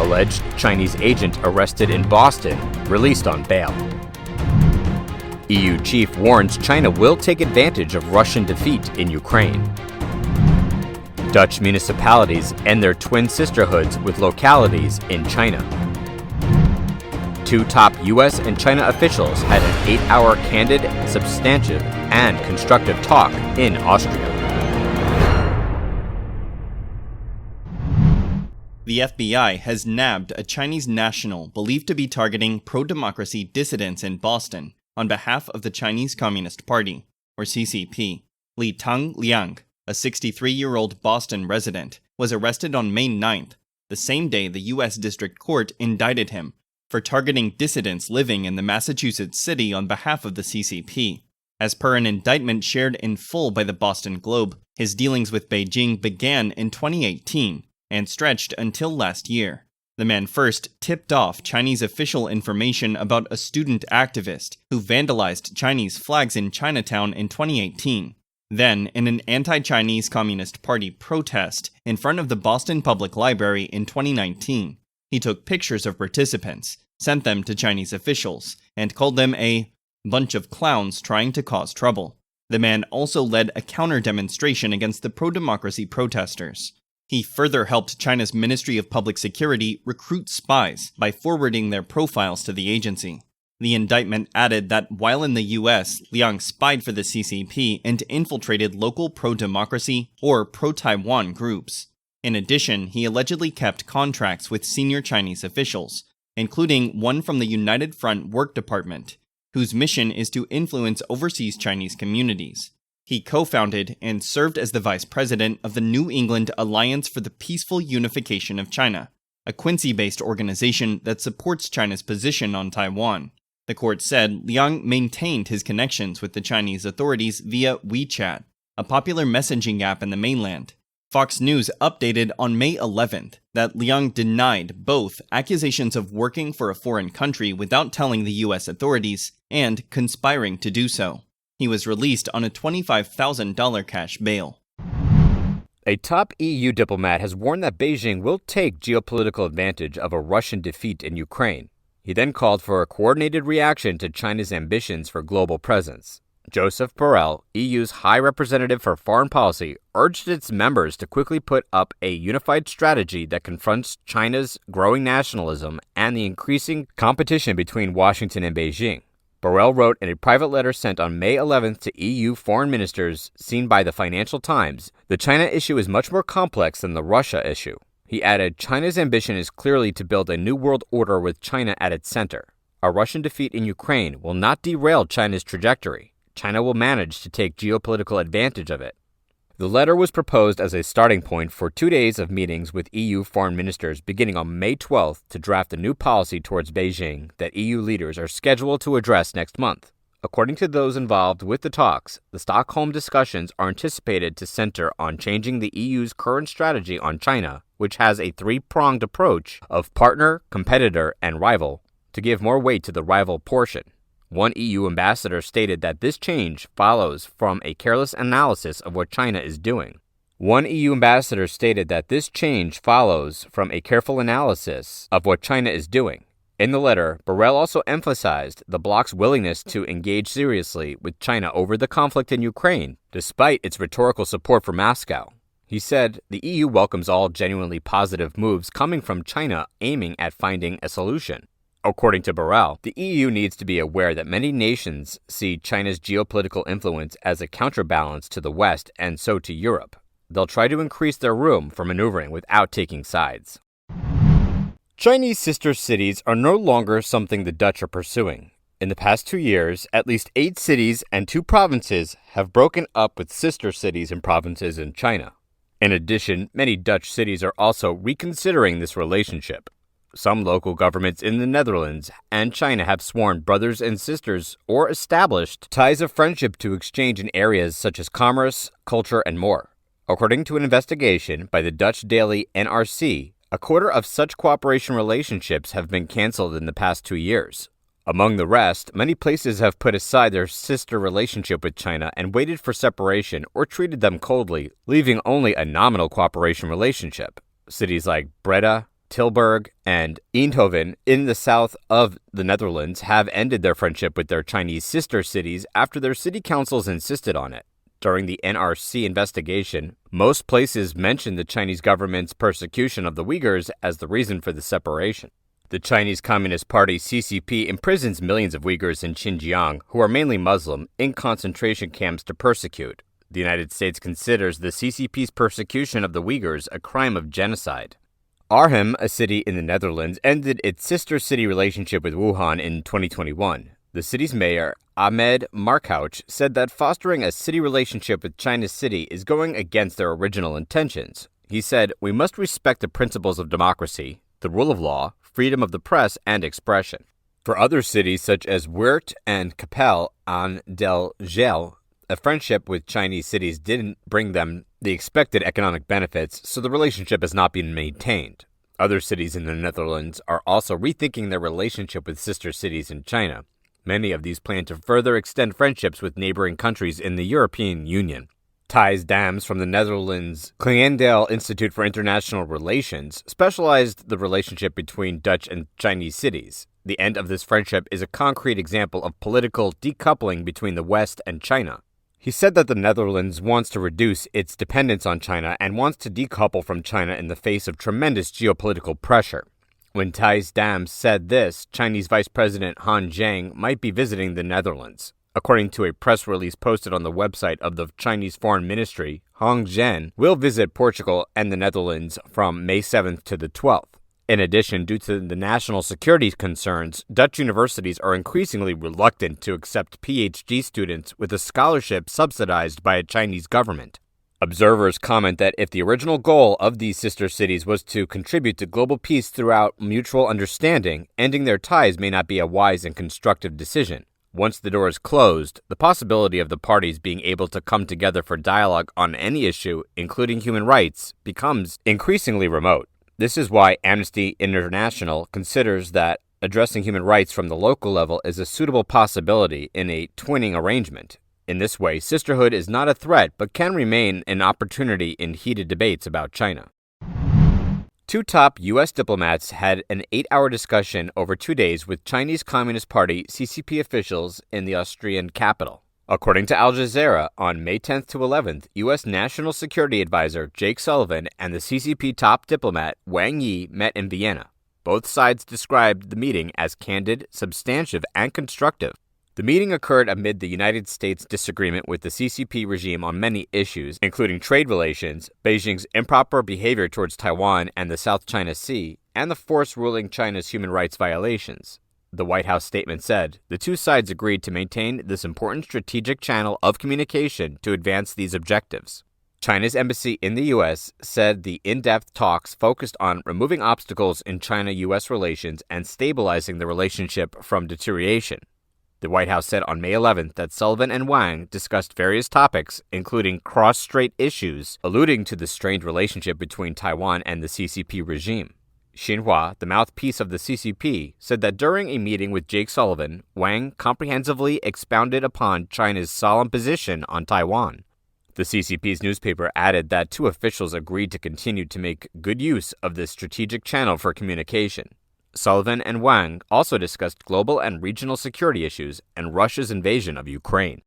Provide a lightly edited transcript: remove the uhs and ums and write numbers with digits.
Alleged Chinese agent arrested in Boston, released on bail. EU chief warns China will take advantage of Russian defeat in Ukraine. Dutch municipalities end their twin sisterhoods with localities in China. Two top U.S. and China officials had an 8-hour candid, substantive, and constructive talk in Austria. The FBI has nabbed a Chinese national believed to be targeting pro-democracy dissidents in Boston on behalf of the Chinese Communist Party, or CCP. Li Tang Liang, a 63-year-old Boston resident, was arrested on May 9th, the same day the U.S. District Court indicted him for targeting dissidents living in the Massachusetts city on behalf of the CCP. As per an indictment shared in full by the Boston Globe, his dealings with Beijing began in 2018 and stretched until last year. The man first tipped off Chinese official information about a student activist who vandalized Chinese flags in Chinatown in 2018. Then, in an anti-Chinese Communist Party protest in front of the Boston Public Library in 2019, he took pictures of participants, sent them to Chinese officials, and called them a bunch of clowns trying to cause trouble. The man also led a counter-demonstration against the pro-democracy protesters. He further helped China's Ministry of Public Security recruit spies by forwarding their profiles to the agency. The indictment added that while in the US, Liang spied for the CCP and infiltrated local pro-democracy or pro-Taiwan groups. In addition, he allegedly kept contracts with senior Chinese officials, including one from the United Front Work Department, whose mission is to influence overseas Chinese communities. He co-founded and served as the vice president of the New England Alliance for the Peaceful Unification of China, a Quincy-based organization that supports China's position on Taiwan. The court said Liang maintained his connections with the Chinese authorities via WeChat, a popular messaging app in the mainland. Fox News updated on May 11th that Liang denied both accusations of working for a foreign country without telling the US authorities and conspiring to do so. He was released on a $25,000 cash bail. A top EU diplomat has warned that Beijing will take geopolitical advantage of a Russian defeat in Ukraine. He then called for a coordinated reaction to China's ambitions for global presence. Joseph Borrell, EU's High Representative for Foreign Policy, urged its members to quickly put up a unified strategy that confronts China's growing nationalism and the increasing competition between Washington and Beijing. Borrell wrote in a private letter sent on May 11th to EU foreign ministers, seen by the Financial Times, the China issue is much more complex than the Russia issue. He added, China's ambition is clearly to build a new world order with China at its center. A Russian defeat in Ukraine will not derail China's trajectory. China will manage to take geopolitical advantage of it. The letter was proposed as a starting point for 2 days of meetings with EU foreign ministers beginning on May 12th to draft a new policy towards Beijing that EU leaders are scheduled to address next month. According to those involved with the talks, the Stockholm discussions are anticipated to center on changing the EU's current strategy on China, which has a three-pronged approach of partner, competitor, and rival, to give more weight to the rival portion. One EU ambassador stated that this change follows from a careless analysis of what China is doing. In the letter, Borrell also emphasized the bloc's willingness to engage seriously with China over the conflict in Ukraine, despite its rhetorical support for Moscow. He said, the EU welcomes all genuinely positive moves coming from China aiming at finding a solution. According to Borrell, the EU needs to be aware that many nations see China's geopolitical influence as a counterbalance to the West and so to Europe. They'll try to increase their room for maneuvering without taking sides. Chinese sister cities are no longer something the Dutch are pursuing. In the past 2 years, at least 8 cities and 2 provinces have broken up with sister cities and provinces in China. In addition, many Dutch cities are also reconsidering this relationship. Some local governments in the Netherlands and China have sworn brothers and sisters or established ties of friendship to exchange in areas such as commerce, culture, and more. According to an investigation by the Dutch daily NRC, a quarter of such cooperation relationships have been canceled in the past 2 years. Among the rest, many places have put aside their sister relationship with China and waited for separation or treated them coldly, leaving only a nominal cooperation relationship. Cities like Breda, Tilburg and Eindhoven in the south of the Netherlands have ended their friendship with their Chinese sister cities after their city councils insisted on it. During the NRC investigation, most places mentioned the Chinese government's persecution of the Uyghurs as the reason for the separation. The Chinese Communist Party CCP imprisons millions of Uyghurs in Xinjiang, who are mainly Muslim, in concentration camps to persecute. The United States considers the CCP's persecution of the Uyghurs a crime of genocide. Arnhem, a city in the Netherlands, ended its sister city relationship with Wuhan in 2021. The city's mayor, Ahmed Markouch, said that fostering a city relationship with China's city is going against their original intentions. He said, "We must respect the principles of democracy, the rule of law, freedom of the press, and expression." For other cities such as Weert and Kapelle aan den Geel, a friendship with Chinese cities didn't bring them the expected economic benefits, so the relationship has not been maintained. Other cities in the Netherlands are also rethinking their relationship with sister cities in China. Many of these plan to further extend friendships with neighboring countries in the European Union. Thijs Dams from the Netherlands' Cleandale Institute for International Relations specialized the relationship between Dutch and Chinese cities. The end of this friendship is a concrete example of political decoupling between the West and China. He said that the Netherlands wants to reduce its dependence on China and wants to decouple from China in the face of tremendous geopolitical pressure. When Thijs Dams said this, Chinese Vice President Han Zheng might be visiting the Netherlands. According to a press release posted on the website of the Chinese Foreign Ministry, Han Zheng will visit Portugal and the Netherlands from May 7th to the 12th. In addition, due to the national security concerns, Dutch universities are increasingly reluctant to accept PhD students with a scholarship subsidized by a Chinese government. Observers comment that if the original goal of these sister cities was to contribute to global peace throughout mutual understanding, ending their ties may not be a wise and constructive decision. Once the door is closed, the possibility of the parties being able to come together for dialogue on any issue, including human rights, becomes increasingly remote. This is why Amnesty International considers that addressing human rights from the local level is a suitable possibility in a twinning arrangement. In this way, sisterhood is not a threat but can remain an opportunity in heated debates about China. Two top U.S. diplomats had an 8-hour discussion over 2 days with Chinese Communist Party CCP officials in the Austrian capital. According to Al Jazeera, on May 10th to 11th, U.S. National Security Advisor Jake Sullivan and the CCP top diplomat Wang Yi met in Vienna. Both sides described the meeting as candid, substantive, and constructive. The meeting occurred amid the United States' disagreement with the CCP regime on many issues, including trade relations, Beijing's improper behavior towards Taiwan and the South China Sea, and the force ruling China's human rights violations. The White House statement said, the two sides agreed to maintain this important strategic channel of communication to advance these objectives. China's embassy in the U.S. said the in-depth talks focused on removing obstacles in China-U.S. relations and stabilizing the relationship from deterioration. The White House said on May 11th that Sullivan and Wang discussed various topics, including cross-strait issues, alluding to the strained relationship between Taiwan and the CCP regime. Xinhua, the mouthpiece of the CCP, said that during a meeting with Jake Sullivan, Wang comprehensively expounded upon China's solemn position on Taiwan. The CCP's newspaper added that two officials agreed to continue to make good use of this strategic channel for communication. Sullivan and Wang also discussed global and regional security issues and Russia's invasion of Ukraine.